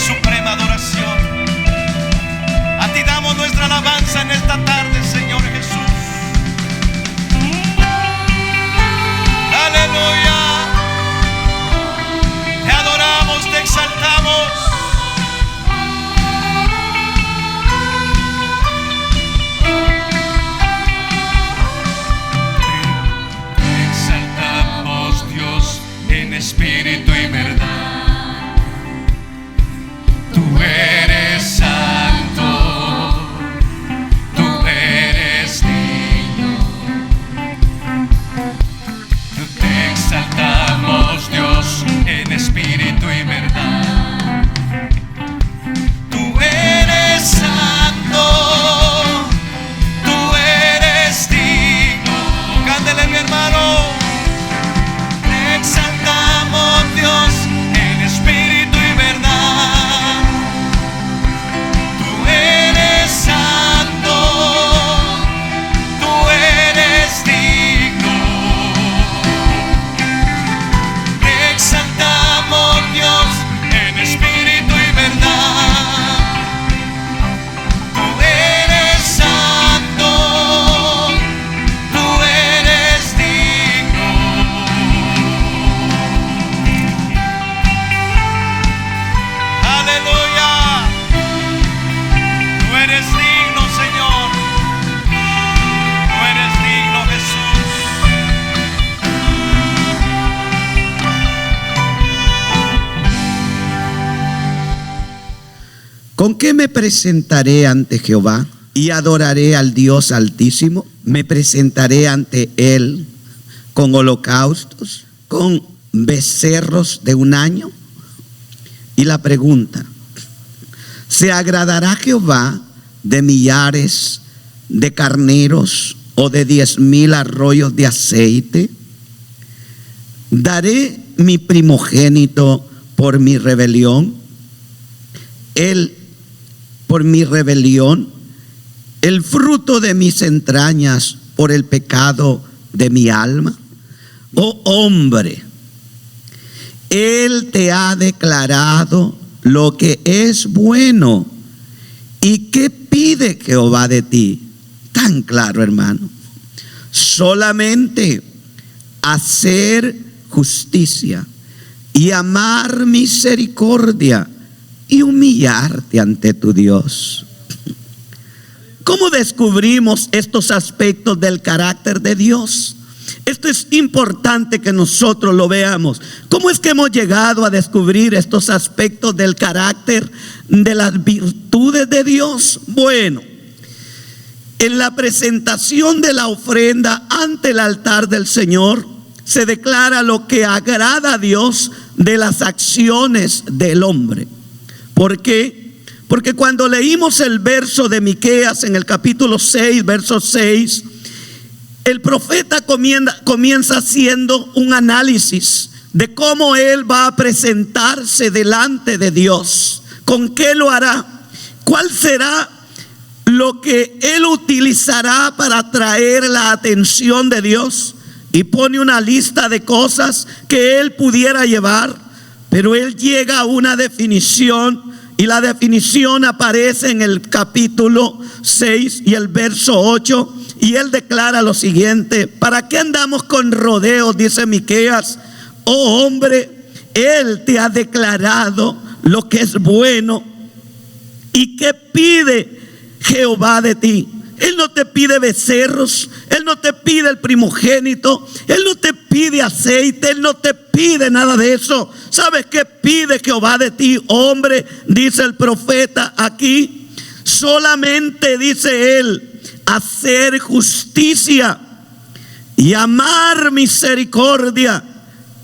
suprema adoración. A ti damos nuestra alabanza en esta tarde, Señor Jesús. Aleluya. Te adoramos, te exaltamos. Te exaltamos, Dios, en espíritu y verdad. Tú eres santo, tú eres digno. Te exaltamos, Dios, en espíritu y verdad. Tú eres santo, tú eres digno. Cántale, mi hermano. Te exaltamos, Dios, en espíritu y verdad. Tú eres santo, tú eres digno. Te exaltamos, Dios, en espíritu y verdad. Tú eres santo, tú eres digno. Aleluya. Tú eres digno, Señor. Tú eres digno, Jesús. ¿Con qué me presentaré ante Jehová y adoraré al Dios Altísimo? Me presentaré ante Él con holocaustos, con becerros de un año. Y la pregunta: ¿se agradará Jehová de millares de carneros o de 10,000 arroyos de aceite? ¿Daré mi primogénito por mi rebelión? Por mi rebelión, el fruto de mis entrañas por el pecado de mi alma. Oh hombre, Él te ha declarado lo que es bueno. ¿Y qué pide Jehová de ti? Tan claro, hermano. Solamente hacer justicia y amar misericordia y humillarte ante tu Dios. ¿Cómo descubrimos estos aspectos del carácter de Dios? Esto es importante que nosotros lo veamos. ¿Cómo es que hemos llegado a descubrir estos aspectos del carácter, de las virtudes de Dios? Bueno, en la presentación de la ofrenda ante el altar del Señor se declara lo que agrada a Dios de las acciones del hombre. ¿Por qué? Porque cuando leímos el verso de Miqueas en el capítulo 6, verso 6, el profeta comienza haciendo un análisis de cómo él va a presentarse delante de Dios. ¿Con qué lo hará? ¿Cuál será lo que él utilizará para atraer la atención de Dios? Y pone una lista de cosas que él pudiera llevar. Pero él llega a una definición, y la definición aparece en el capítulo 6 y el verso 8, y él declara lo siguiente: ¿para qué andamos con rodeos? Dice Miqueas. Oh hombre, Él te ha declarado lo que es bueno. ¿Y qué pide Jehová de ti? Él no te pide becerros, Él no te pide el primogénito, Él no te pide aceite, Él no te pide nada de eso. ¿Sabes qué pide Jehová de ti, hombre? Dice el profeta aquí. Solamente, dice él, hacer justicia y amar misericordia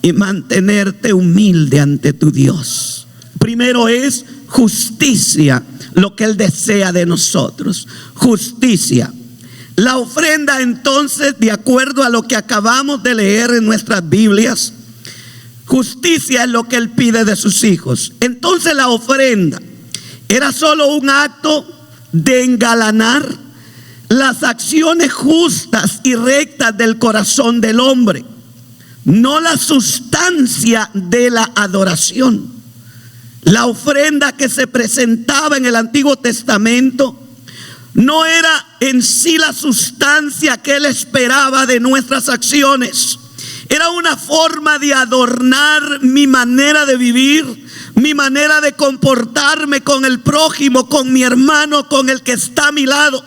y mantenerte humilde ante tu Dios. Primero es justicia, lo que Él desea de nosotros, justicia. La ofrenda, entonces, de acuerdo a lo que acabamos de leer en nuestras Biblias, justicia es lo que Él pide de sus hijos. Entonces la ofrenda era solo un acto de engalanar las acciones justas y rectas del corazón del hombre, no la sustancia de la adoración. La ofrenda que se presentaba en el Antiguo Testamento no era en sí la sustancia que Él esperaba de nuestras acciones. Era una forma de adornar mi manera de vivir, mi manera de comportarme con el prójimo, con mi hermano, con el que está a mi lado.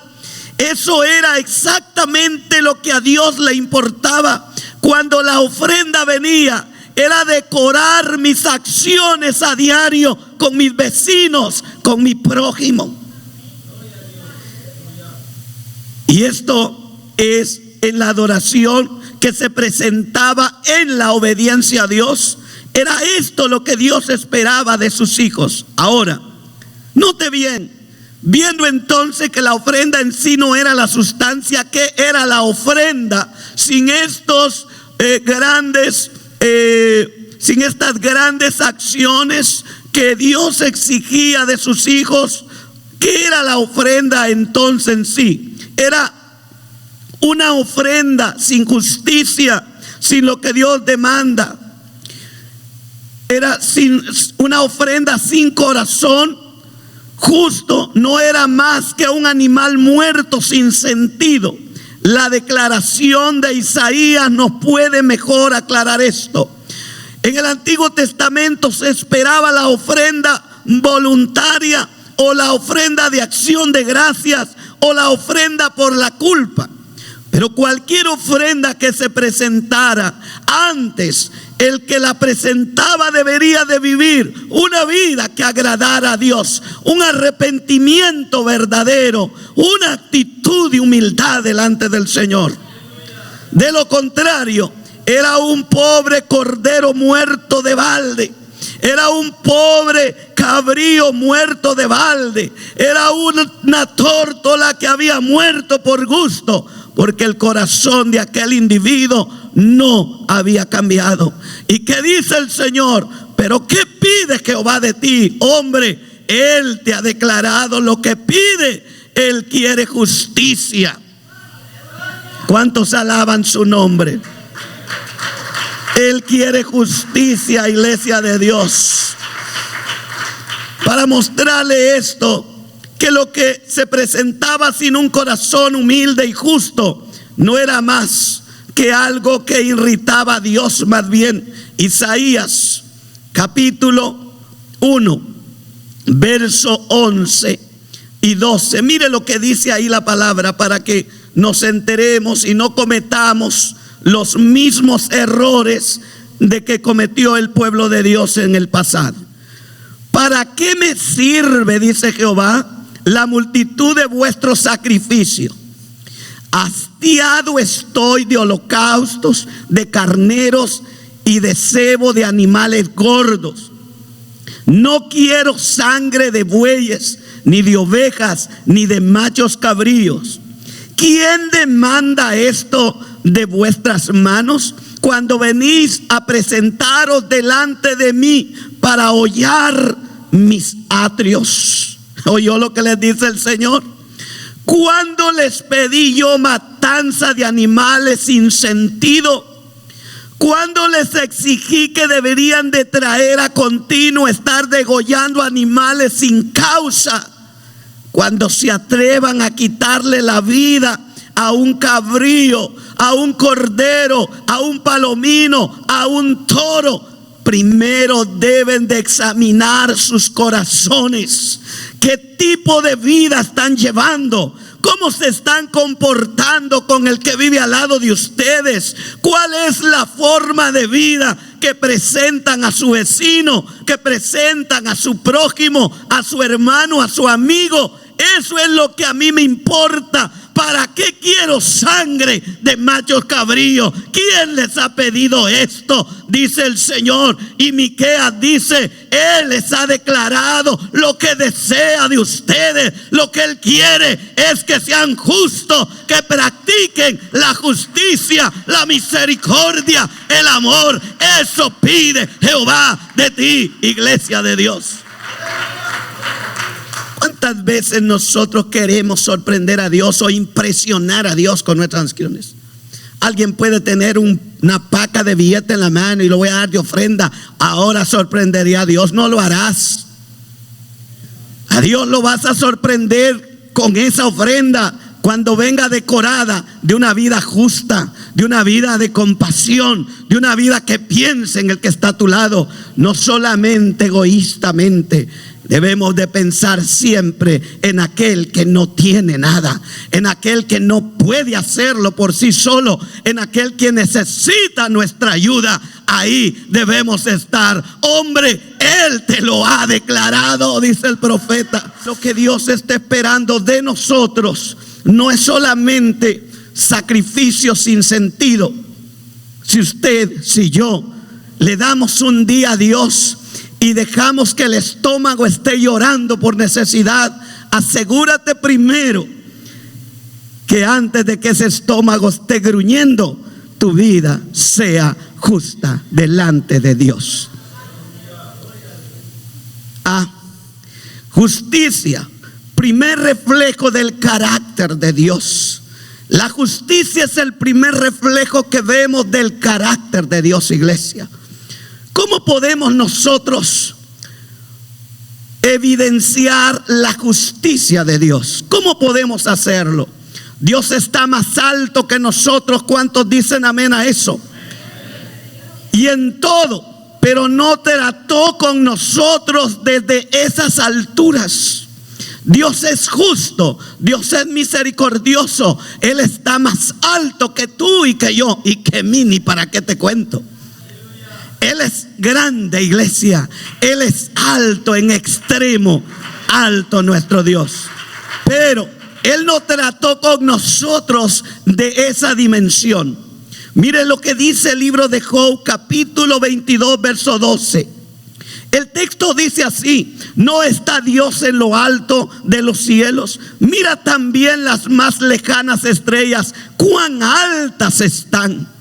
Eso era exactamente lo que a Dios le importaba. Cuando la ofrenda venía, era decorar mis acciones a diario con mis vecinos, con mi prójimo. Y esto es en la adoración que se presentaba en la obediencia a Dios. Era esto lo que Dios esperaba de sus hijos. Ahora, note bien, viendo entonces que la ofrenda en sí no era la sustancia, ¿qué era la ofrenda? Sin estas grandes acciones que Dios exigía de sus hijos, ¿qué era la ofrenda entonces en sí? Era una ofrenda sin justicia, sin lo que Dios demanda. Era una ofrenda sin corazón justo. No era más que un animal muerto sin sentido. La declaración de Isaías nos puede mejor aclarar esto. En el Antiguo Testamento se esperaba la ofrenda voluntaria, o la ofrenda de acción de gracias, o la ofrenda por la culpa. Pero cualquier ofrenda que se presentara antes, el que la presentaba debería de vivir una vida que agradara a Dios, un arrepentimiento verdadero, una actitud de humildad delante del Señor. De lo contrario, era un pobre cordero muerto de balde. Era un pobre cabrío muerto de balde. Era una tórtola que había muerto por gusto, porque el corazón de aquel individuo no había cambiado. ¿Y qué dice el Señor? ¿Pero qué pide Jehová de ti? Hombre, Él te ha declarado lo que pide. Él quiere justicia. ¿Cuántos alaban su nombre? Él quiere justicia, iglesia de Dios. Para mostrarle esto, que lo que se presentaba sin un corazón humilde y justo no era más que algo que irritaba a Dios. Más bien, Isaías capítulo 1, verso 11 y 12. Mire lo que dice ahí la palabra, para que nos enteremos y no cometamos los mismos errores de que cometió el pueblo de Dios en el pasado. ¿Para qué me sirve, dice Jehová, la multitud de vuestros sacrificios? Hastiado estoy de holocaustos, de carneros y de cebo de animales gordos. No quiero sangre de bueyes, ni de ovejas, ni de machos cabríos. ¿Quién demanda esto de vuestras manos cuando venís a presentaros delante de mí para hollar mis atrios? ¿Oyó lo que les dice el Señor? Cuando les pedí yo matanza de animales sin sentido, cuando les exigí que deberían de traer a continuo estar degollando animales sin causa, cuando se atrevan a quitarle la vida a un cabrío, a un cordero, a un palomino, a un toro, primero deben de examinar sus corazones. ¿Qué tipo de vida están llevando? ¿Cómo se están comportando con el que vive al lado de ustedes? ¿Cuál es la forma de vida que presentan a su vecino, que presentan a su prójimo, a su hermano, a su amigo? Eso es lo que a mí me importa. ¿Para qué quiero sangre de machos cabríos? ¿Quién les ha pedido esto? Dice el Señor. Y Miqueas dice: Él les ha declarado lo que desea de ustedes. Lo que Él quiere es que sean justos, que practiquen la justicia, la misericordia, el amor. Eso pide Jehová de ti, iglesia de Dios. ¿Cuántas veces nosotros queremos sorprender a Dios o impresionar a Dios con nuestras acciones? Alguien puede tener una paca de billete en la mano y lo voy a dar de ofrenda. Ahora sorprendería a Dios. No lo harás. A Dios lo vas a sorprender con esa ofrenda cuando venga decorada de una vida justa, de una vida de compasión, de una vida que piense en el que está a tu lado, no solamente egoístamente. Debemos de pensar siempre en aquel que no tiene nada, en aquel que no puede hacerlo por sí solo, en aquel que necesita nuestra ayuda. Ahí debemos estar. Hombre, Él te lo ha declarado, dice el profeta. Lo que Dios está esperando de nosotros no es solamente sacrificio sin sentido. Si usted, si yo, le damos un día a Dios y dejamos que el estómago esté llorando por necesidad, asegúrate primero que antes de que ese estómago esté gruñendo, tu vida sea justa delante de Dios. Justicia, primer reflejo del carácter de Dios. La justicia es el primer reflejo que vemos del carácter de Dios, iglesia. ¿Cómo podemos nosotros evidenciar la justicia de Dios? ¿Cómo podemos hacerlo? Dios está más alto que nosotros. ¿Cuántos dicen amén a eso? Y en todo, pero no trató con nosotros desde esas alturas. Dios es justo, Dios es misericordioso. Él está más alto que tú y que yo y que mí, ni para qué te cuento. Él es grande, iglesia. Él es alto en extremo, alto nuestro Dios. Pero Él no trató con nosotros de esa dimensión. Mire lo que dice el libro de Job, capítulo 22, verso 12. El texto dice así: ¿no está Dios en lo alto de los cielos? Mira también las más lejanas estrellas, cuán altas están.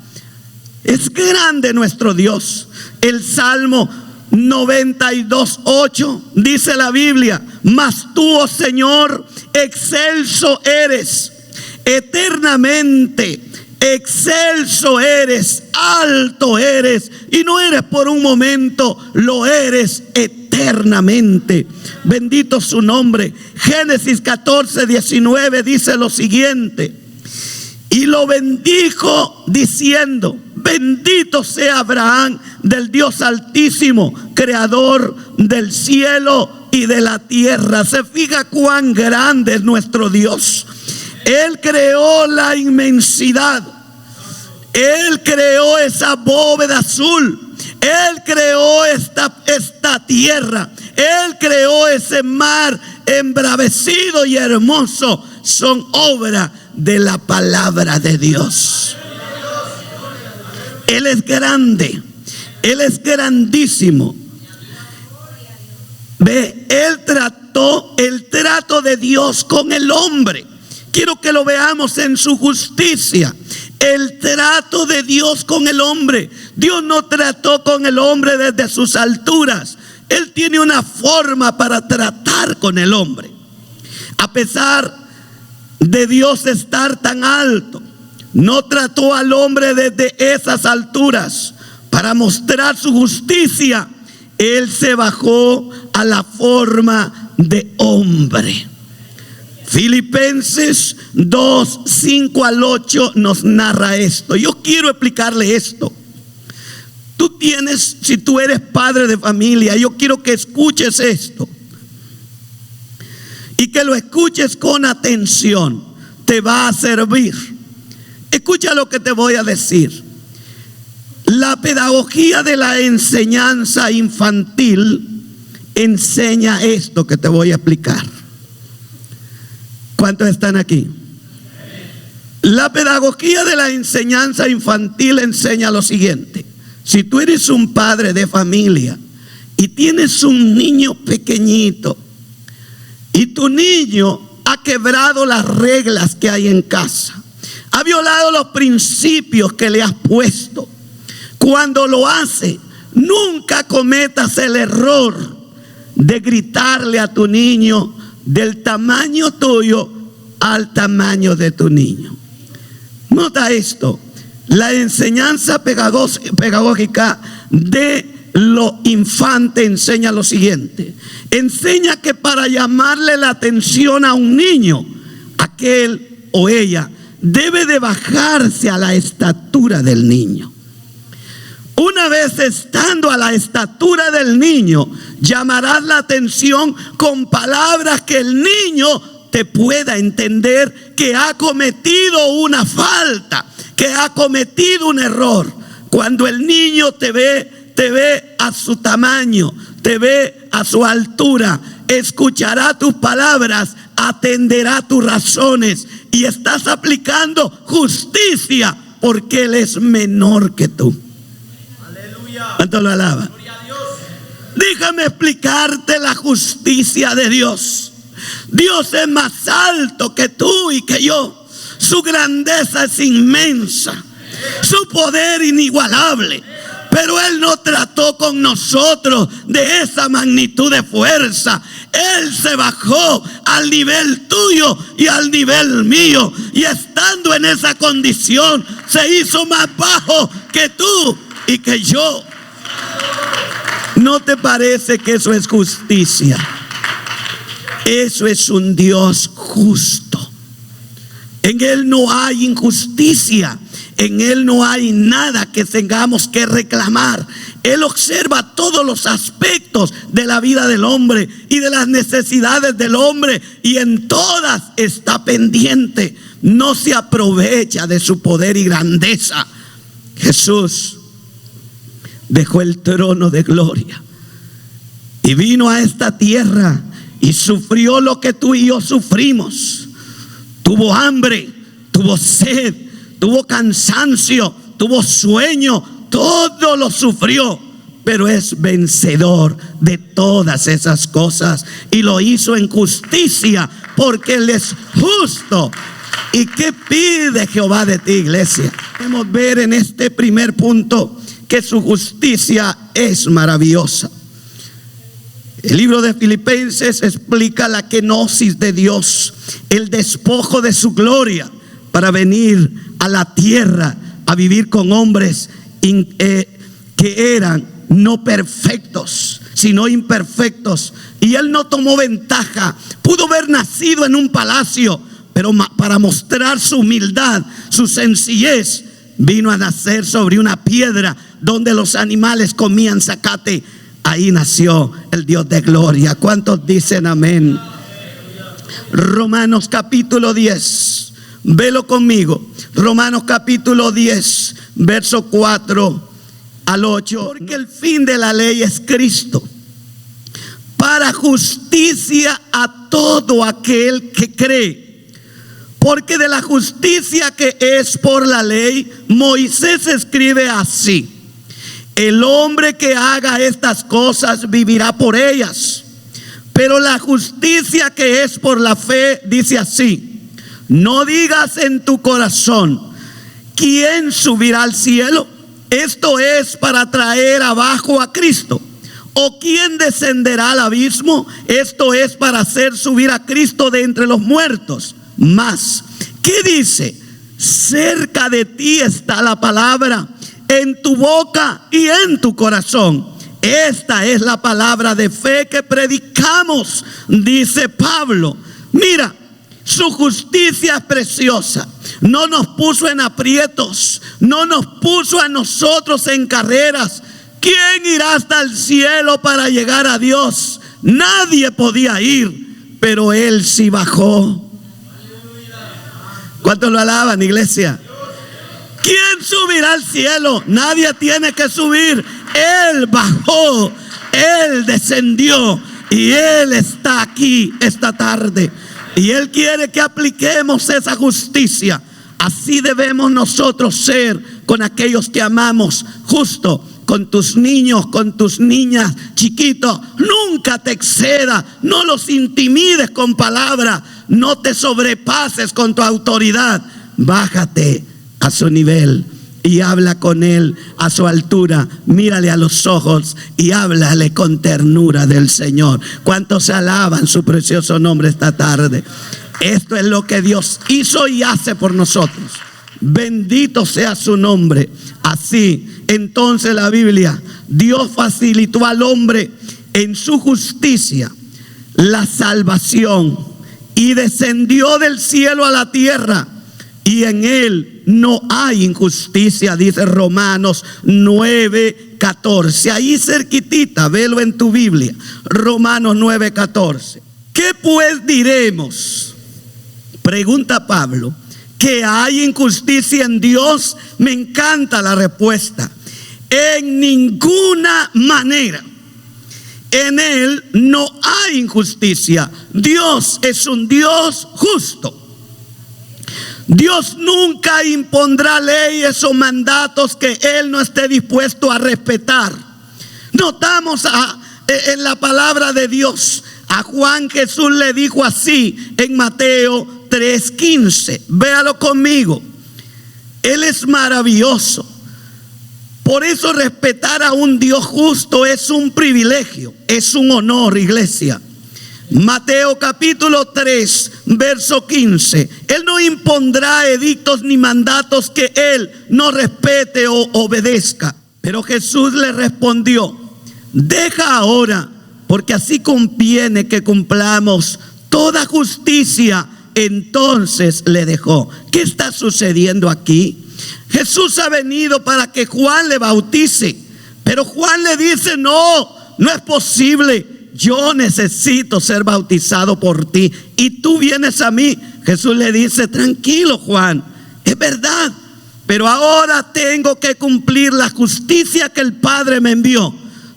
Es grande nuestro Dios. El Salmo 92:8 dice la Biblia: mas tú, oh Señor, excelso eres eternamente, excelso eres, alto eres, y no eres por un momento, lo eres eternamente. Bendito su nombre. Génesis 14:19 dice lo siguiente: y lo bendijo diciendo: bendito sea Abraham del Dios Altísimo, creador del cielo y de la tierra. Se fija cuán grande es nuestro Dios. Él creó la inmensidad. Él creó esa bóveda azul. Él creó esta tierra. Él creó ese mar embravecido y hermoso. Son obra de la palabra de Dios. Él es grande. Él es grandísimo. Ve, Él trató el trato de Dios con el hombre. Quiero que lo veamos en su justicia. El trato de Dios con el hombre. Dios no trató con el hombre desde sus alturas. Él tiene una forma para tratar con el hombre. A pesar de Dios estar tan alto, no trató al hombre desde esas alturas. Para mostrar su justicia, Él se bajó a la forma de hombre. Filipenses 2:5-8 nos narra esto. Yo quiero explicarle esto. Si tú eres padre de familia, yo quiero que escuches esto y que lo escuches con atención. Te va a servir. Escucha lo que te voy a decir. La pedagogía de la enseñanza infantil enseña esto que te voy a explicar. ¿Cuántos están aquí? La pedagogía de la enseñanza infantil enseña lo siguiente. Si tú eres un padre de familia y tienes un niño pequeñito y tu niño ha quebrado las reglas que hay en casa, ha violado los principios que le has puesto, cuando lo hace, nunca cometas el error de gritarle a tu niño del tamaño tuyo al tamaño de tu niño. Nota esto: la enseñanza pedagógica de lo infante enseña lo siguiente. Enseña que para llamarle la atención a un niño, aquel o ella debe de bajarse a la estatura del niño. Una vez estando a la estatura del niño, llamarás la atención con palabras que el niño te pueda entender que ha cometido una falta, que ha cometido un error. Cuando el niño te ve a su tamaño, te ve a su altura, escuchará tus palabras, atenderá tus razones y estás aplicando justicia porque él es menor que tú. ¿Cuánto lo alaba? Déjame explicarte la justicia de Dios. Dios es más alto que tú y que yo. Su grandeza es inmensa, su poder inigualable. Pero Él no trató con nosotros de esa magnitud de fuerza. Él se bajó al nivel tuyo y al nivel mío. Y estando en esa condición, se hizo más bajo que tú y que yo. ¿No te parece que eso es justicia? Eso es un Dios justo. En Él no hay injusticia. En Él no hay nada que tengamos que reclamar. Él observa todos los aspectos de la vida del hombre y de las necesidades del hombre, y en todas está pendiente. No se aprovecha de su poder y grandeza. Jesús dejó el trono de gloria y vino a esta tierra y sufrió lo que tú y yo sufrimos. Tuvo hambre, tuvo sed, tuvo cansancio, tuvo sueño, todo lo sufrió, pero es vencedor de todas esas cosas y lo hizo en justicia porque Él es justo. ¿Y qué pide Jehová de ti, iglesia? Podemos ver en este primer punto que su justicia es maravillosa. El libro de Filipenses explica la kenosis de Dios, el despojo de su gloria para venir a la tierra a vivir con hombres que eran no perfectos, sino imperfectos. Y Él no tomó ventaja. Pudo haber nacido en un palacio, pero para mostrar su humildad, su sencillez, vino a nacer sobre una piedra donde los animales comían zacate. Ahí nació el Dios de gloria. ¿Cuántos dicen amén? Romanos capítulo 10. Velo conmigo. Romanos capítulo 10, verso 4 al 8. Porque el fin de la ley es Cristo, para justicia a todo aquel que cree. Porque de la justicia que es por la ley, Moisés escribe así: el hombre que haga estas cosas vivirá por ellas. Pero la justicia que es por la fe dice así: no digas en tu corazón, ¿quién subirá al cielo? Esto es para traer abajo a Cristo. ¿O quién descenderá al abismo? Esto es para hacer subir a Cristo de entre los muertos. Mas, ¿qué dice? Cerca de ti está la palabra, en tu boca y en tu corazón. Esta es la palabra de fe que predicamos, dice Pablo. Mira, su justicia es preciosa. No nos puso en aprietos, no nos puso a nosotros en carreras. ¿Quién irá hasta el cielo para llegar a Dios? Nadie podía ir, pero Él sí bajó. ¿Cuántos lo alaban, iglesia? ¿Quién subirá al cielo? Nadie tiene que subir. Él bajó, Él descendió y Él está aquí esta tarde. Y Él quiere que apliquemos esa justicia. Así debemos nosotros ser con aquellos que amamos, justo con tus niños, con tus niñas chiquitos. Nunca te excedas, no los intimides con palabras, no te sobrepases con tu autoridad. Bájate a su nivel y habla con Él a su altura. Mírale a los ojos y háblale con ternura del Señor. ¿Cuántos alaban su precioso nombre esta tarde? Esto es lo que Dios hizo y hace por nosotros. Bendito sea su nombre. Así, entonces la Biblia, Dios facilitó al hombre en su justicia la salvación y descendió del cielo a la tierra, y en él no hay injusticia, dice Romanos 9:14. Ahí cerquitita, velo en tu Biblia, Romanos 9:14. ¿Qué pues diremos? Pregunta Pablo. ¿Que hay injusticia en Dios? Me encanta la respuesta. En ninguna manera. En él no hay injusticia. Dios es un Dios justo. Dios nunca impondrá leyes o mandatos que él no esté dispuesto a respetar. Notamos en la palabra de Dios, a Juan Jesús le dijo así en Mateo 3:15. Véalo conmigo. Él es maravilloso. Por eso respetar a un Dios justo es un privilegio, es un honor, iglesia. Mateo capítulo 3, verso 15. Él no impondrá edictos ni mandatos que él no respete o obedezca. Pero Jesús le respondió: deja ahora, porque así conviene que cumplamos toda justicia. Entonces le dejó. ¿Qué está sucediendo aquí? Jesús ha venido para que Juan le bautice, pero Juan le dice: no es posible. Yo necesito ser bautizado por ti y tú vienes a mí. Jesús le dice: tranquilo, Juan, es verdad, pero ahora tengo que cumplir la justicia que el Padre me envió.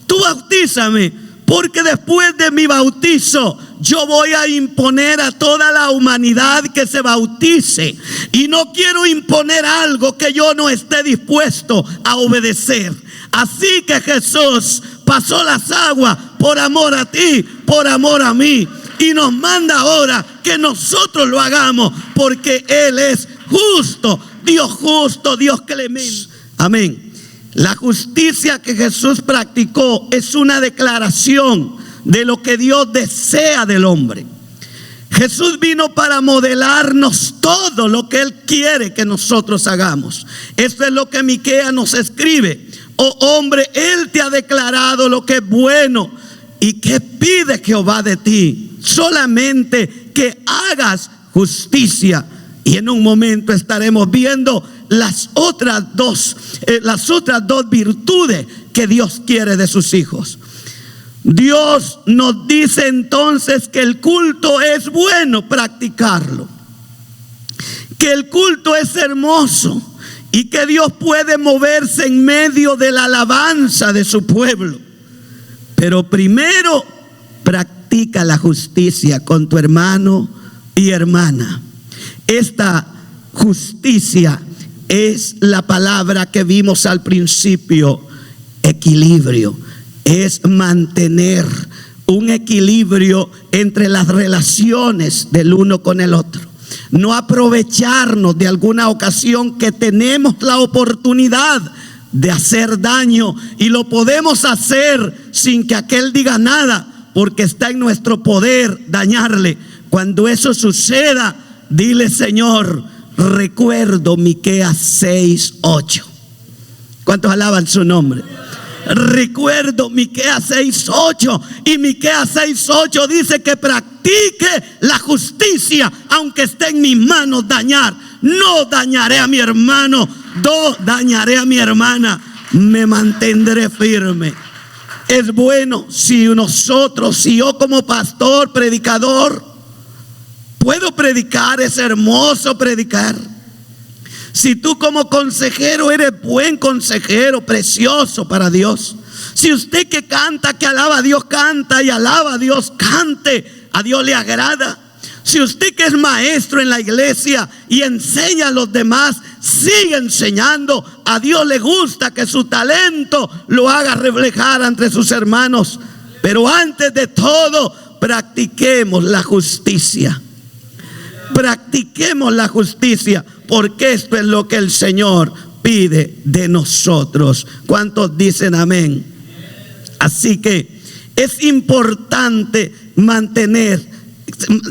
Tú bautízame, porque después de mi bautizo yo voy a imponer a toda la humanidad que se bautice, y no quiero imponer algo que yo no esté dispuesto a obedecer. Así que Jesús pasó las aguas por amor a ti, por amor a mí, y nos manda ahora que nosotros lo hagamos, porque Él es justo, Dios clemente. Amén. La justicia que Jesús practicó es una declaración de lo que Dios desea del hombre. Jesús vino para modelarnos todo lo que Él quiere que nosotros hagamos. Esto es lo que Miqueas nos escribe: oh hombre, Él te ha declarado lo que es bueno. ¿Y qué pide Jehová de ti? Solamente que hagas justicia. Y en un momento estaremos viendo las otras dos virtudes que Dios quiere de sus hijos. Dios nos dice entonces que el culto es bueno practicarlo, que el culto es hermoso y que Dios puede moverse en medio de la alabanza de su pueblo. Pero primero practica la justicia con tu hermano y hermana. Esta justicia es la palabra que vimos al principio: equilibrio. Es mantener un equilibrio entre las relaciones del uno con el otro. No aprovecharnos de alguna ocasión que tenemos la oportunidad de hacer daño, y lo podemos hacer sin que aquel diga nada, porque está en nuestro poder dañarle. Cuando eso suceda, dile: Señor, recuerdo Miqueas 6:8. ¿Cuántos alaban su nombre? Recuerdo Miqueas 6:8, y Miqueas 6:8 dice que practique la justicia aunque esté en mis manos dañar. No dañaré a mi hermano, no dañaré a mi hermana, me mantendré firme. Es bueno si yo como pastor, predicador, puedo predicar, es hermoso predicar. Si tú como consejero eres buen consejero, precioso para Dios. Si usted que canta, que alaba a Dios, canta y alaba a Dios, cante, a Dios le agrada. Si usted que es maestro en la iglesia y enseña a los demás, sigue enseñando. A Dios le gusta que su talento lo haga reflejar entre sus hermanos. Pero antes de todo, practiquemos la justicia. Practiquemos la justicia, porque esto es lo que el Señor pide de nosotros. ¿Cuántos dicen amén? Así que es importante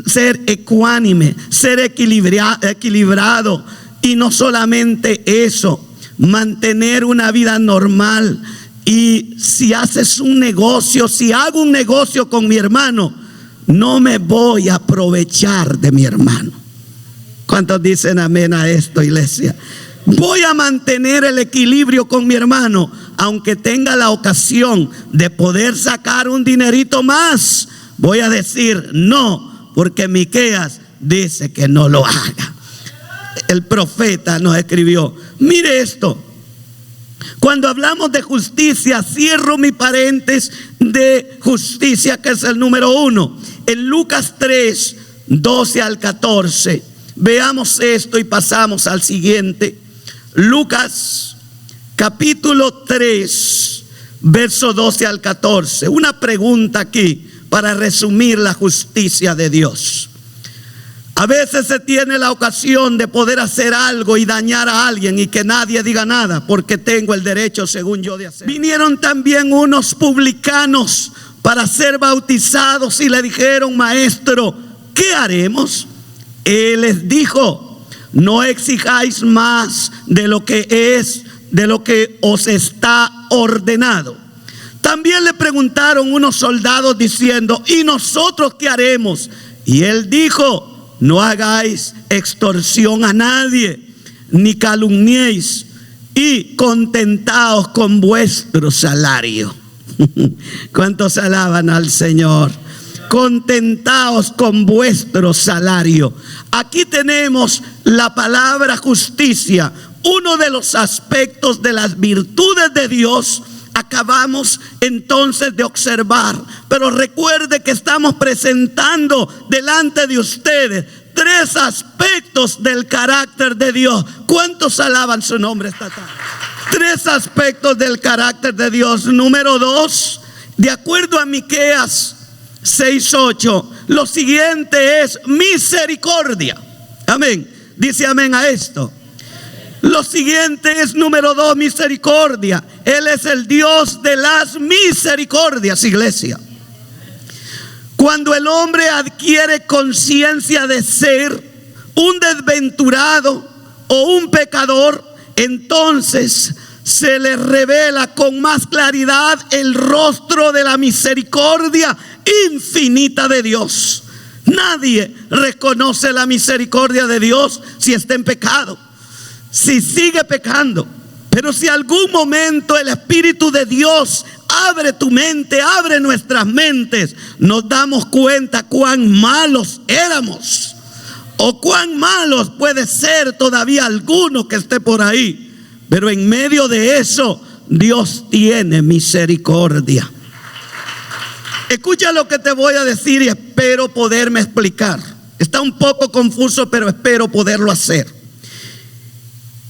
ser ecuánime, ser equilibrado Y no solamente eso, mantener una vida normal. Y si haces un negocio, si hago un negocio con mi hermano, no me voy a aprovechar de mi hermano. ¿Cuántos dicen amén a esto, iglesia? Voy a mantener el equilibrio con mi hermano, aunque tenga la ocasión de poder sacar un dinerito más. Voy a decir no, porque Miqueas dice que no lo haga. El profeta nos escribió. Mire esto. Cuando hablamos de justicia, cierro mi paréntesis de justicia, que es el número 1. En Lucas 3, 12 al 14. Veamos esto y pasamos al siguiente. Lucas capítulo 3, verso 12 al 14. Una pregunta aquí para resumir la justicia de Dios. A veces se tiene la ocasión de poder hacer algo y dañar a alguien y que nadie diga nada, porque tengo el derecho, según yo, de hacerlo. Vinieron también unos publicanos para ser bautizados y le dijeron: maestro, ¿qué haremos? Él les dijo: no exijáis más de lo que os está ordenado. También le preguntaron unos soldados diciendo: ¿y nosotros qué haremos? Y él dijo: no hagáis extorsión a nadie, ni calumniéis, y contentaos con vuestro salario. ¿Cuántos alaban al Señor? Contentaos con vuestro salario. Aquí tenemos la palabra justicia, uno de los aspectos de las virtudes de Dios. Acabamos entonces de observar, pero recuerde que estamos presentando delante de ustedes 3 aspectos del carácter de Dios. ¿Cuántos alaban su nombre esta tarde? 3 aspectos del carácter de Dios. Número 2, de acuerdo a Miqueas 6:8, lo siguiente es misericordia. Amén. Dice amén a esto. Lo siguiente es número 2, misericordia. Él es el Dios de las misericordias, iglesia. Cuando el hombre adquiere conciencia de ser un desventurado o un pecador, entonces se le revela con más claridad el rostro de la misericordia infinita de Dios. Nadie reconoce la misericordia de Dios si está en pecado, si sigue pecando. Pero si algún momento el Espíritu de Dios abre tu mente, abre nuestras mentes, nos damos cuenta cuán malos éramos, o cuán malos puede ser todavía alguno que esté por ahí. Pero en medio de eso, Dios tiene misericordia. Escucha lo que te voy a decir y espero poderme explicar. Está un poco confuso, pero espero poderlo hacer.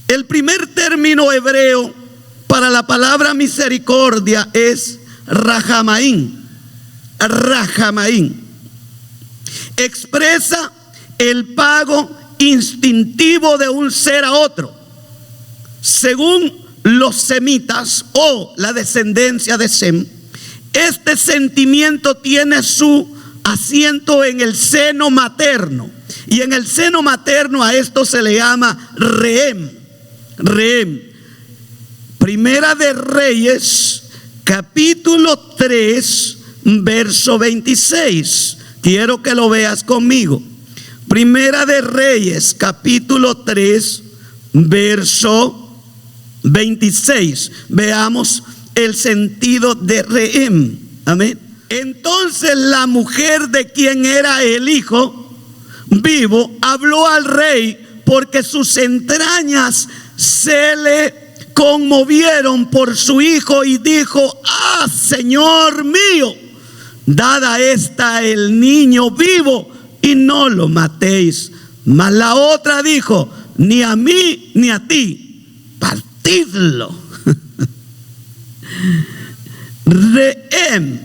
El primer término hebreo para la palabra misericordia es rajamaín. Rajamaín expresa el pago instintivo de un ser a otro. Según los semitas o la descendencia de Sem, este sentimiento tiene su asiento en el seno materno. Y en el seno materno a esto se le llama rehem. Rehem. Primera de Reyes, capítulo 3, verso 26. Quiero que lo veas conmigo. Primera de Reyes, capítulo 3, verso 26. Veamos el sentido de rehem. Amén. Entonces la mujer de quien era el hijo vivo habló al rey, porque sus entrañas se le conmovieron por su hijo, y dijo: ah, Señor mío, dad a esta el niño vivo y no lo matéis. Mas la otra dijo: ni a mí ni a ti, partidlo. Rehem.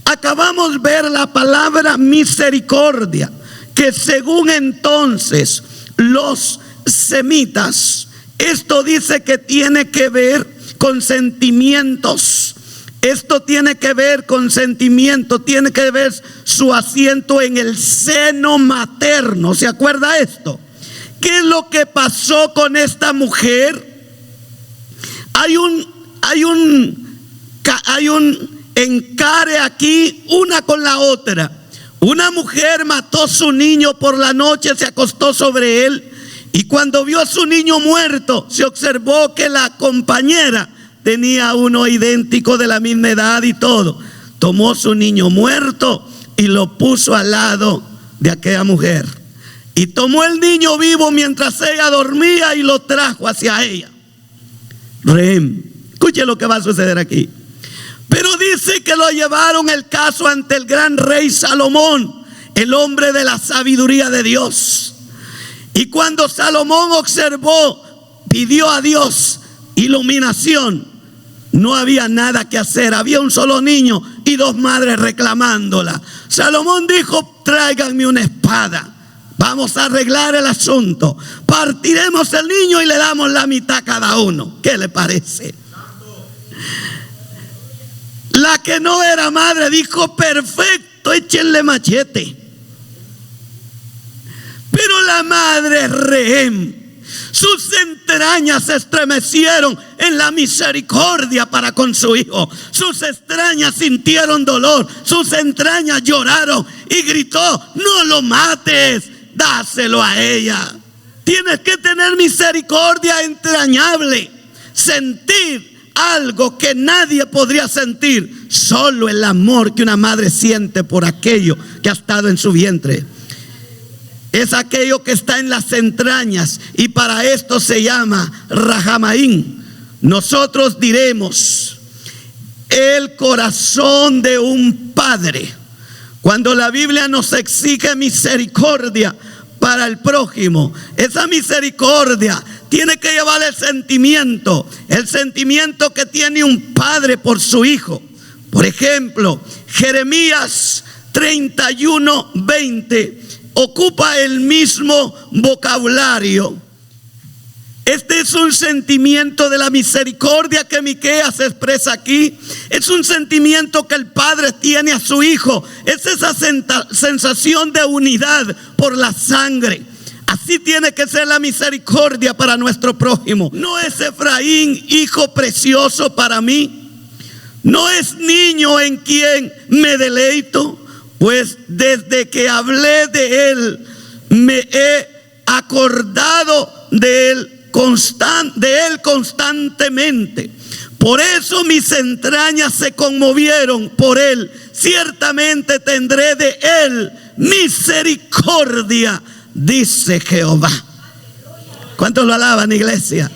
Acabamos de ver la palabra misericordia, que según entonces los semitas, esto dice que tiene que ver con sentimientos. Esto tiene que ver con sentimiento, tiene que ver su asiento en el seno materno. ¿Se acuerda esto? ¿qué es lo que pasó con esta mujer? Hay un encare aquí, una con la otra. Una mujer mató a su niño por la noche, se acostó sobre él, y cuando vio a su niño muerto, se observó que la compañera tenía uno idéntico, de la misma edad y todo. Tomó su niño muerto y lo puso al lado de aquella mujer. Y tomó el niño vivo mientras ella dormía y lo trajo hacia ella. Rehem, escuche lo que va a suceder aquí. Pero dice que lo llevaron el caso ante el gran rey Salomón, el hombre de la sabiduría de Dios. Y cuando Salomón observó, pidió a Dios iluminación. No había nada que hacer, había un solo niño y dos madres reclamándola. Salomón dijo: tráiganme una espada, vamos a arreglar el asunto, partiremos el niño y le damos la mitad a cada uno. ¿Qué le parece? La que no era madre dijo: perfecto, échenle machete. Pero la madre Rehem, sus entrañas se estremecieron en la misericordia para con su hijo. Sus entrañas sintieron dolor, sus entrañas lloraron y gritó: no lo mates, dáselo a ella. Tienes que tener misericordia entrañable, sentir algo que nadie podría sentir, solo el amor que una madre siente por aquello que ha estado en su vientre. Es aquello que está en las entrañas, y para esto se llama Rahamaim. Nosotros diremos el corazón de un padre. Cuando la Biblia nos exige misericordia para el prójimo, esa misericordia tiene que llevar el sentimiento que tiene un padre por su hijo. Por ejemplo, Jeremías 31:20 ocupa el mismo vocabulario. Este es un sentimiento de la misericordia que Miqueas expresa aquí. Es un sentimiento que el padre tiene a su hijo. Es esa sensación de unidad por la sangre. Así tiene que ser la misericordia para nuestro prójimo. ¿No es Efraín hijo precioso para mí? ¿No es niño en quien me deleito? Pues desde que hablé de él, me he acordado de él constantemente. Por eso mis entrañas se conmovieron por él. Ciertamente tendré de él misericordia, dice Jehová. ¿Cuántos lo alaban, iglesia?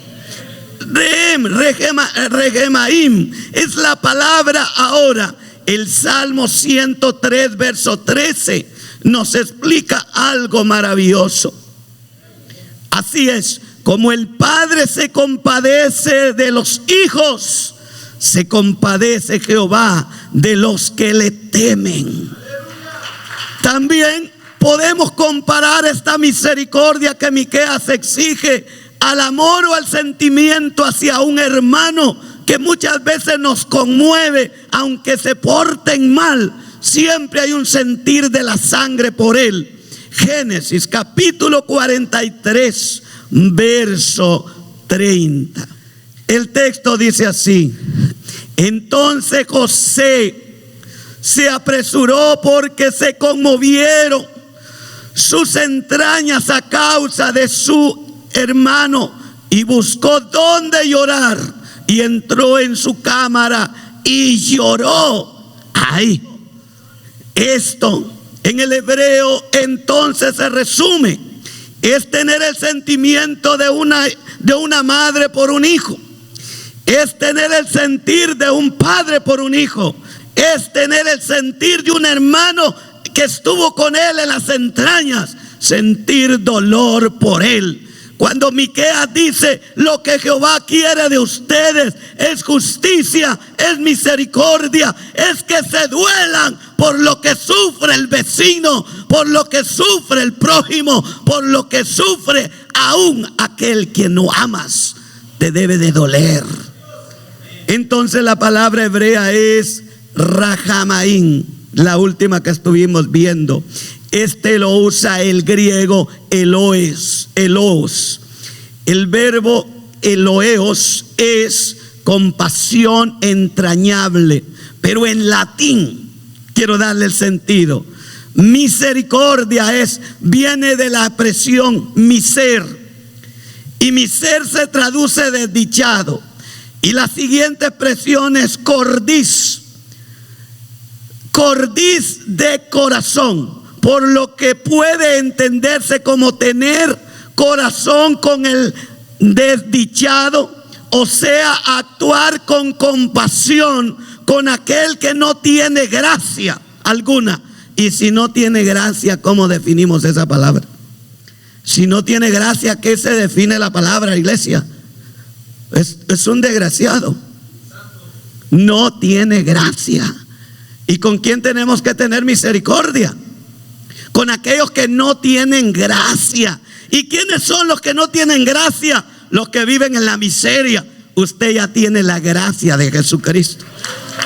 Regemaim es la palabra ahora. El Salmo 103, verso 13 nos explica algo maravilloso. Así es, como el Padre se compadece de los hijos, se compadece Jehová de los que le temen. También podemos comparar esta misericordia que Miqueas exige al amor o al sentimiento hacia un hermano que muchas veces nos conmueve, aunque se porten mal. Siempre hay un sentir de la sangre por él. Génesis capítulo 43, verso 30. El texto dice así: entonces José se apresuró porque se conmovieron sus entrañas a causa de su hermano, y buscó dónde llorar, y entró en su cámara y lloró. Ay, esto en el hebreo entonces se resume: es tener el sentimiento de una madre por un hijo, es tener el sentir de un padre por un hijo, es tener el sentir de un hermano que estuvo con él en las entrañas, sentir dolor por él. Cuando Miqueas dice: lo que Jehová quiere de ustedes es justicia, es misericordia, es que se duelan por lo que sufre el vecino, por lo que sufre el prójimo, por lo que sufre aún aquel que no amas, te debe de doler. Entonces la palabra hebrea es Rahamaim. la última que estuvimos viendo. Este lo usa el griego eloes. El verbo eloeos es compasión entrañable, pero en latín, quiero darle el sentido, misericordia viene de la expresión miser, y miser se traduce desdichado, y la siguiente expresión es cordis de corazón, por lo que puede entenderse como tener corazón con el desdichado, o sea, actuar con compasión con aquel que no tiene gracia alguna. Y si no tiene gracia, ¿cómo definimos esa palabra? Si no tiene gracia, ¿qué se define la palabra, iglesia? Es un desgraciado. No tiene gracia. ¿Y con quién tenemos que tener misericordia? Con aquellos que no tienen gracia. ¿Y quiénes son los que no tienen gracia? Los que viven en la miseria. Usted ya tiene la gracia de Jesucristo.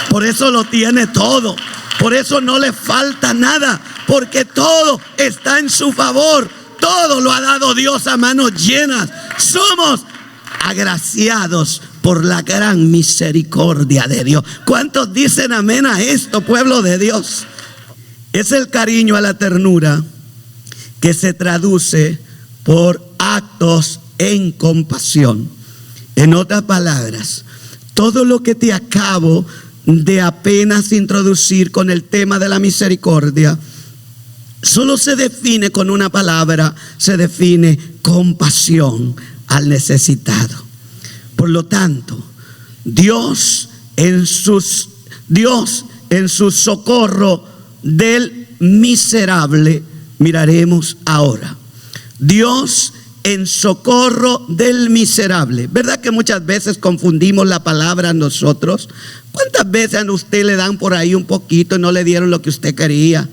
Por eso lo tiene todo. Por eso no le falta nada. Porque todo está en su favor. Todo lo ha dado Dios a manos llenas. Somos agraciados por la gran misericordia de Dios. ¿Cuántos dicen amén a esto, pueblo de Dios? Es el cariño a la ternura que se traduce por actos en compasión. En otras palabras, todo lo que te acabo de apenas introducir con el tema de la misericordia solo se define con una palabra, se define compasión al necesitado. Por lo tanto, Dios en su socorro del miserable, miraremos ahora. Dios en socorro del miserable. ¿Verdad que muchas veces confundimos la palabra nosotros? ¿Cuántas veces a usted le dan por ahí un poquito y no le dieron lo que usted quería?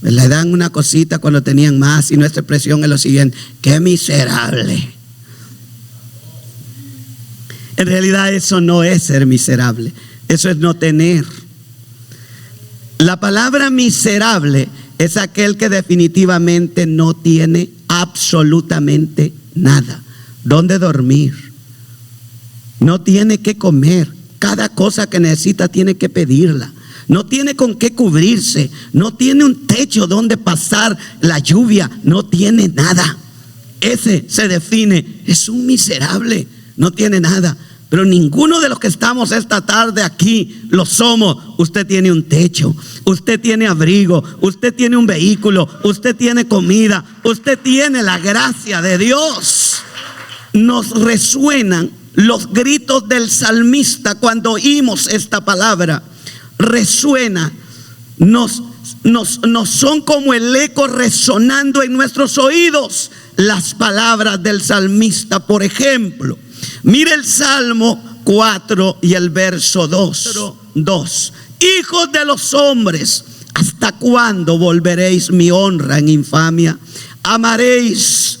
Le dan una cosita cuando tenían más, y nuestra expresión es lo siguiente: ¡qué miserable! En realidad eso no es ser miserable, eso es no tener. La palabra miserable es aquel que definitivamente no tiene absolutamente nada. ¿Dónde dormir? No tiene que comer. Cada cosa que necesita tiene que pedirla. No tiene con qué cubrirse. No tiene un techo donde pasar la lluvia. No tiene nada. Ese se define, es un miserable. No tiene nada. Pero ninguno de los que estamos esta tarde aquí lo somos. Usted tiene un techo, usted tiene abrigo, usted tiene un vehículo, usted tiene comida, usted tiene la gracia de Dios. Nos resuenan los gritos del salmista cuando oímos esta palabra. Resuena, nos son como el eco resonando en nuestros oídos las palabras del salmista. Por ejemplo, mire el Salmo 4 y el verso 2. Hijos de los hombres, ¿hasta cuándo volveréis mi honra en infamia? Amaréis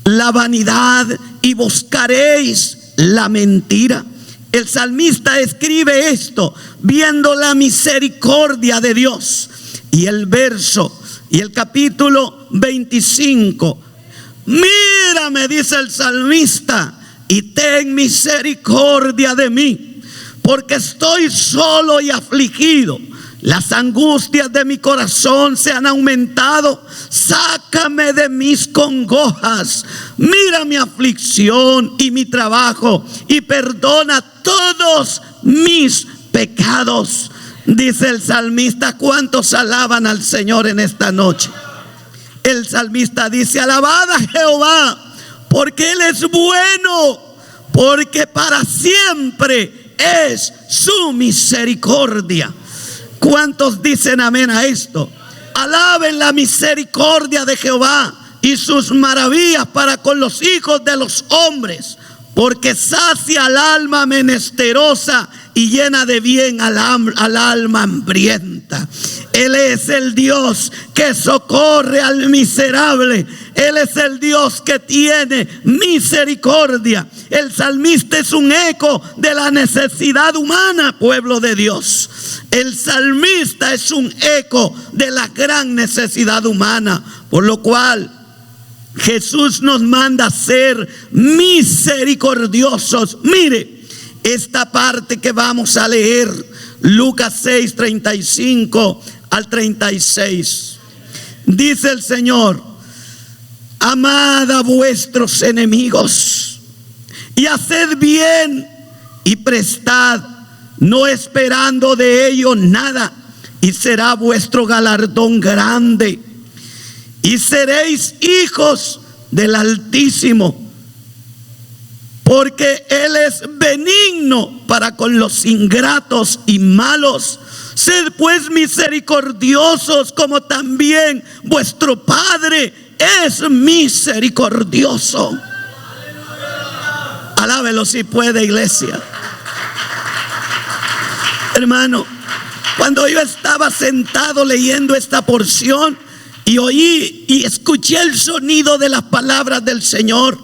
la vanidad y buscaréis la mentira. El salmista escribe esto viendo la misericordia de Dios. Y el verso y el capítulo 25: mírame, dice el salmista, y ten misericordia de mí, porque estoy solo y afligido. Las angustias de mi corazón se han aumentado. Sácame de mis congojas. Mira mi aflicción y mi trabajo, y perdona todos mis pecados. Dice el salmista. ¿Cuántos alaban al Señor en esta noche? El salmista dice: alabad a Jehová, porque Él es bueno, porque para siempre es su misericordia. ¿Cuántos dicen amén a esto? Alaben la misericordia de Jehová y sus maravillas para con los hijos de los hombres, porque sacia al alma menesterosa y llena de bien al alma hambrienta. Él es el Dios que socorre al miserable. Él es el Dios que tiene misericordia. El salmista es un eco de la necesidad humana, pueblo de Dios. El salmista es un eco de la gran necesidad humana, por lo cual Jesús nos manda a ser misericordiosos. Mire esta parte que vamos a leer, Lucas 6, 35 al 36. Dice el Señor: amad a vuestros enemigos y haced bien y prestad, no esperando de ello nada, y será vuestro galardón grande, y seréis hijos del Altísimo, porque Él es benigno para con los ingratos y malos. Sed pues misericordiosos, como también vuestro Padre es misericordioso. Alábelo si puede, iglesia. Hermano, cuando yo estaba sentado leyendo esta porción y oí y escuché el sonido de las palabras del Señor,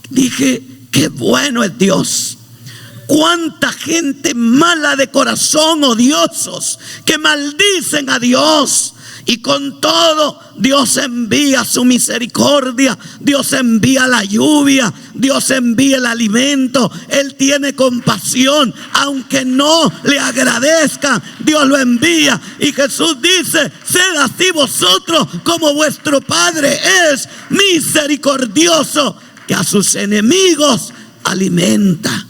dije: qué bueno es Dios. Cuánta gente mala de corazón, odiosos, que maldicen a Dios. Y con todo, Dios envía su misericordia, Dios envía la lluvia, Dios envía el alimento. Él tiene compasión, aunque no le agradezcan, Dios lo envía. Y Jesús dice: sed así vosotros, como vuestro Padre es misericordioso, que a sus enemigos alimenta.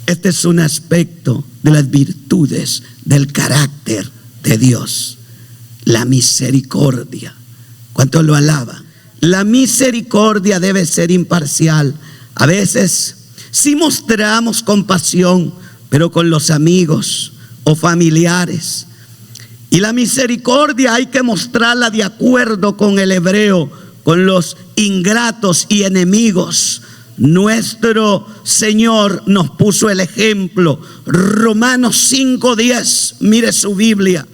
Este es un aspecto de las virtudes del carácter de Dios: la misericordia. ¿Cuánto lo alaba? La misericordia debe ser imparcial. A veces sí mostramos compasión, pero con los amigos o familiares. Y la misericordia hay que mostrarla de acuerdo con el hebreo, con los ingratos y enemigos. Nuestro Señor nos puso el ejemplo. Romanos 5:10, mire su Biblia.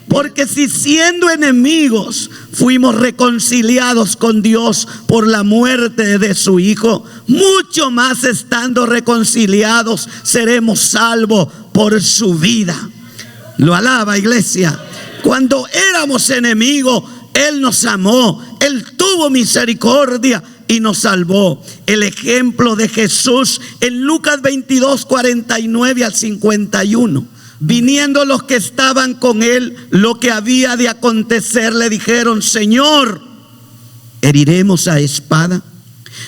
Porque si siendo enemigos fuimos reconciliados con Dios por la muerte de su Hijo, mucho más estando reconciliados seremos salvos por su vida. Lo alaba, iglesia. Cuando éramos enemigos, Él nos amó, Él tuvo misericordia y nos salvó. El ejemplo de Jesús en Lucas 22, 49 al 51. Viniendo los que estaban con Él lo que había de acontecer, le dijeron: Señor, ¿heriremos a espada?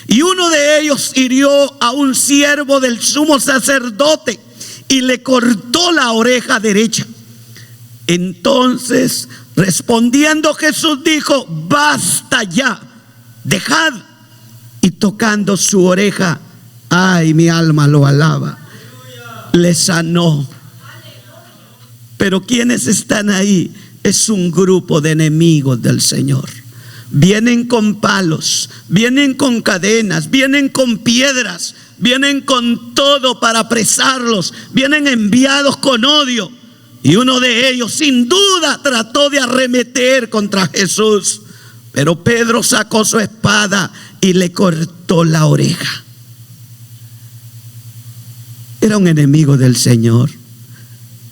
Y uno de ellos hirió a un siervo del sumo sacerdote y le cortó la oreja derecha. Entonces, respondiendo Jesús dijo: basta ya, dejad. Y tocando su oreja, ay, mi alma lo alaba, le sanó. Pero quienes están ahí es un grupo de enemigos del Señor. Vienen con palos, vienen con cadenas, vienen con piedras, vienen con todo para apresarlos, vienen enviados con odio. Y uno de ellos sin duda trató de arremeter contra Jesús, pero Pedro sacó su espada y le cortó la oreja. Era un enemigo del Señor.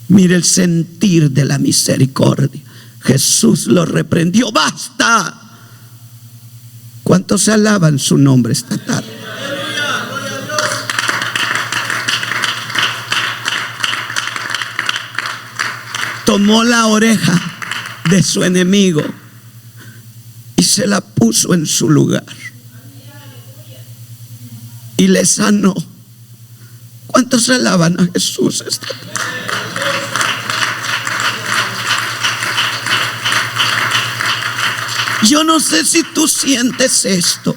Mire el sentir de la misericordia. Jesús lo reprendió: basta. ¿Cuántos alaban su nombre esta tarde? Tomó la oreja de su enemigo y se la puso en su lugar y le sanó. ¿Cuántos alaban a Jesús esta tarde? Yo no sé si tú sientes esto,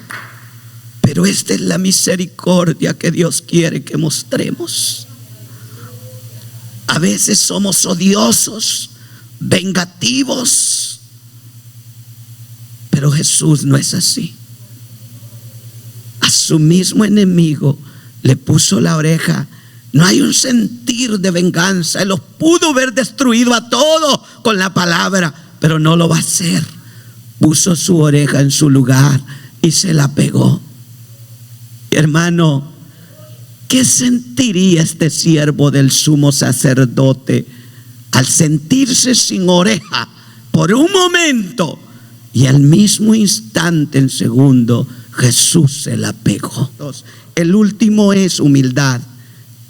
pero esta es la misericordia que Dios quiere que mostremos. A veces somos odiosos, vengativos, pero Jesús no es así. A su mismo enemigo le puso la oreja No hay un sentir de venganza. Él los pudo haber destruido a todos con la palabra, pero no lo va a hacer. Puso su oreja en su lugar y se la pegó. Hermano, ¿qué sentiría este siervo del sumo sacerdote al sentirse sin oreja por un momento y al mismo instante, en segundo, Jesús se la pegó? El último es humildad.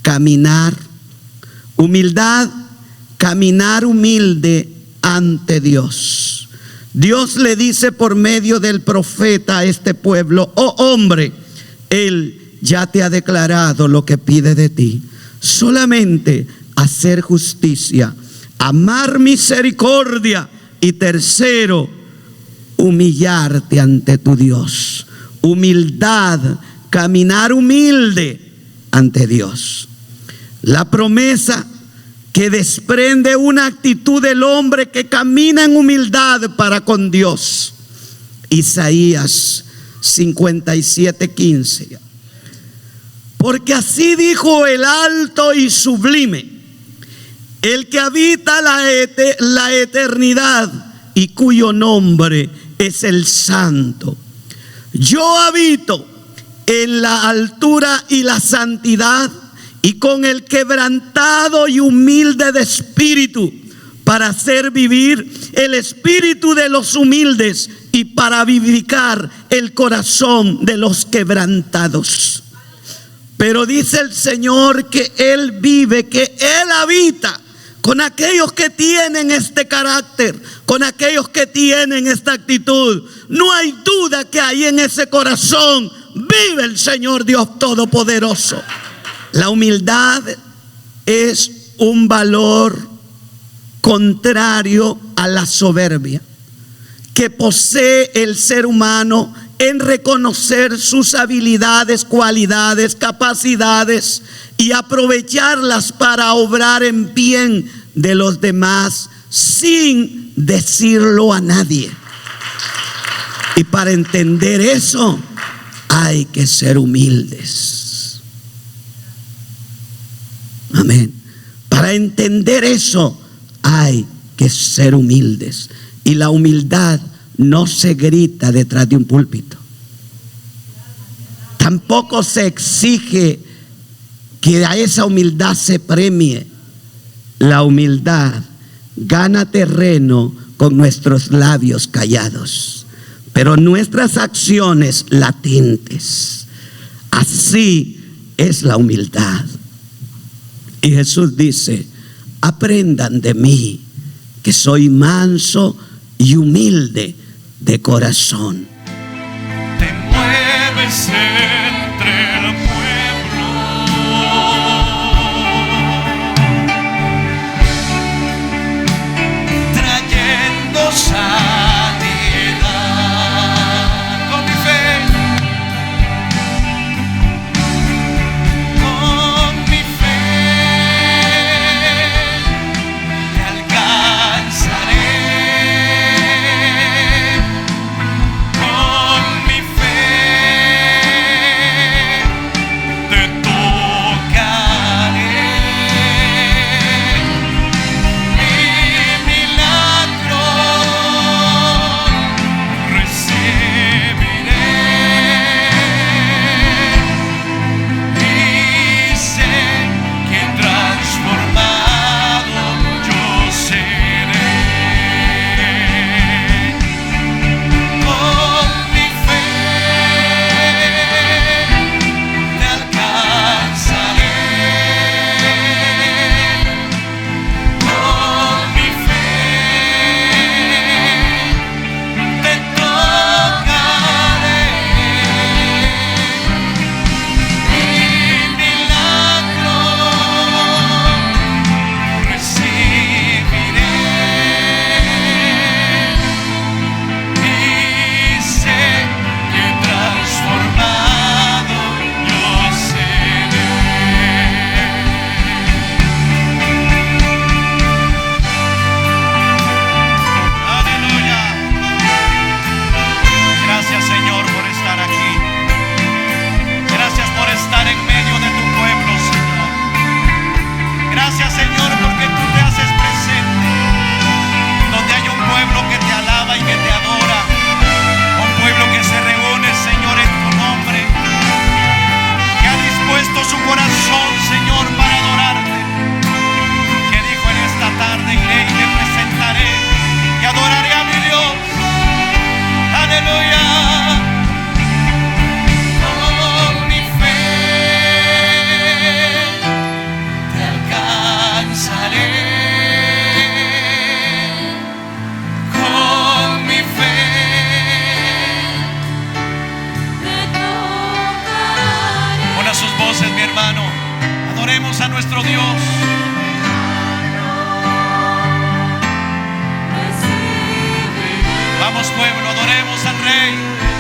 Caminar, humildad, caminar humilde ante Dios. Dios le dice por medio del profeta a este pueblo: oh hombre, Él ya te ha declarado lo que pide de ti. Solamente hacer justicia, amar misericordia y tercero, humillarte ante tu Dios. Humildad, caminar humilde ante Dios. La promesa que desprende una actitud del hombre que camina en humildad para con Dios. Isaías 57:15. Porque así dijo el alto y sublime, el que habita la eternidad y cuyo nombre es el Santo. Yo habito en la altura y la santidad, y con el quebrantado y humilde de espíritu, para hacer vivir el espíritu de los humildes y para vivificar el corazón de los quebrantados. Pero dice el Señor que Él vive, que Él habita con aquellos que tienen este carácter, con aquellos que tienen esta actitud. No hay duda que ahí en ese corazón vive el Señor Dios Todopoderoso. La humildad es un valor contrario a la soberbia que posee el ser humano en reconocer sus habilidades, cualidades, capacidades y aprovecharlas para obrar en bien de los demás sin decirlo a nadie. Y para entender eso hay que ser humildes. Amén. Para entender eso hay que ser humildes. Y la humildad no se grita detrás de un púlpito. Tampoco se exige que a esa humildad se premie. La humildad gana terreno con nuestros labios callados, pero nuestras acciones latentes. Así es la humildad. Y Jesús dice: aprendan de mí, que soy manso y humilde de corazón. Te mueves entre el pueblo, trayendo sanidad con mi fe. Con mi fe te alcanzaré. Con mi fe Vamos pueblo, adoremos al Rey.